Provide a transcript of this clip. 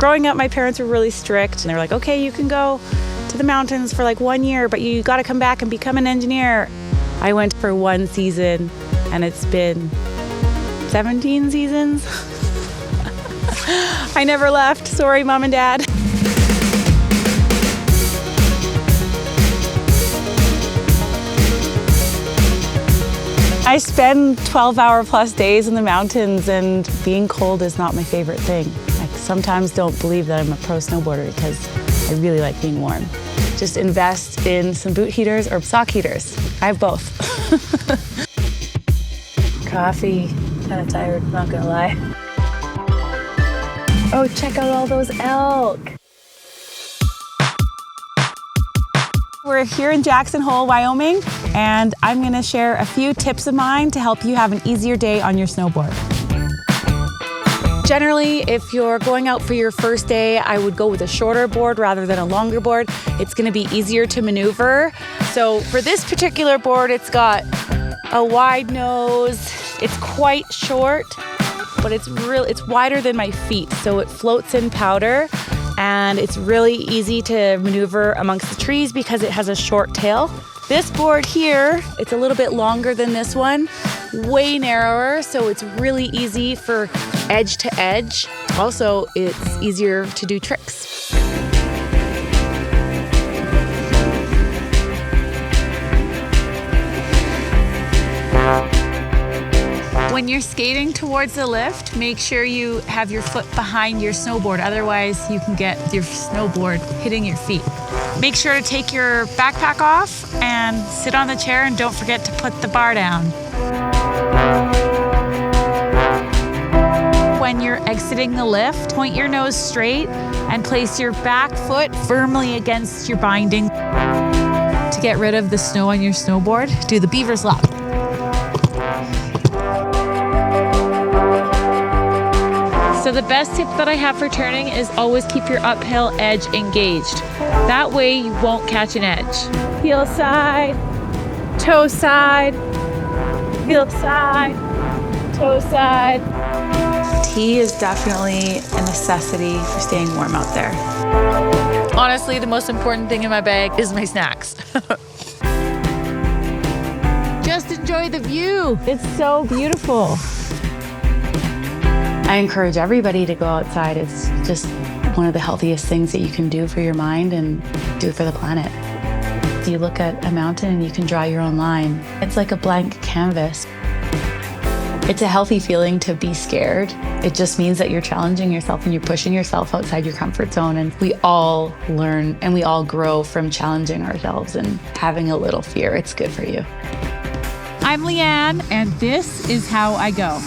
Growing up, my parents were really strict and they were like, okay, you can go to the mountains for like 1 year, but you got to come back and become an engineer. I went for 1 season and it's been 17 seasons. I never left. Sorry, Mom and Dad. I spend 12-hour-plus days in the mountains, and being cold is not my favorite thing. I sometimes don't believe that I'm a pro snowboarder because I really like being warm. Just invest in some boot heaters or sock heaters. I have both. Coffee, kind of tired, not gonna lie. Oh, check out all those elk. We're here in Jackson Hole, Wyoming, and I'm gonna share a few tips of mine to help you have an easier day on your snowboard. Generally, if you're going out for your first day, I would go with a shorter board rather than a longer board. It's gonna be easier to maneuver. So for this particular board, it's got a wide nose. It's quite short, but it's wider than my feet, so it floats in powder. And it's really easy to maneuver amongst the trees because it has a short tail. This board here, it's a little bit longer than this one, way narrower, so it's really easy for edge to edge. Also, it's easier to do tricks. When you're skating towards the lift, make sure you have your foot behind your snowboard. Otherwise, you can get your snowboard hitting your feet. Make sure to take your backpack off and sit on the chair, and don't forget to put the bar down. When you're exiting the lift, point your nose straight and place your back foot firmly against your binding. To get rid of the snow on your snowboard, do the beaver's lap. So the best tip that I have for turning is always keep your uphill edge engaged. That way you won't catch an edge. Heel side, toe side, heel side, toe side. Tea is definitely a necessity for staying warm out there. Honestly, the most important thing in my bag is my snacks. Just enjoy the view. It's so beautiful. I encourage everybody to go outside. It's just one of the healthiest things that you can do for your mind and do for the planet. You look at a mountain and you can draw your own line. It's like a blank canvas. It's a healthy feeling to be scared. It just means that you're challenging yourself and you're pushing yourself outside your comfort zone. And we all learn and we all grow from challenging ourselves and having a little fear. It's good for you. I'm Leanne, and this is how I go.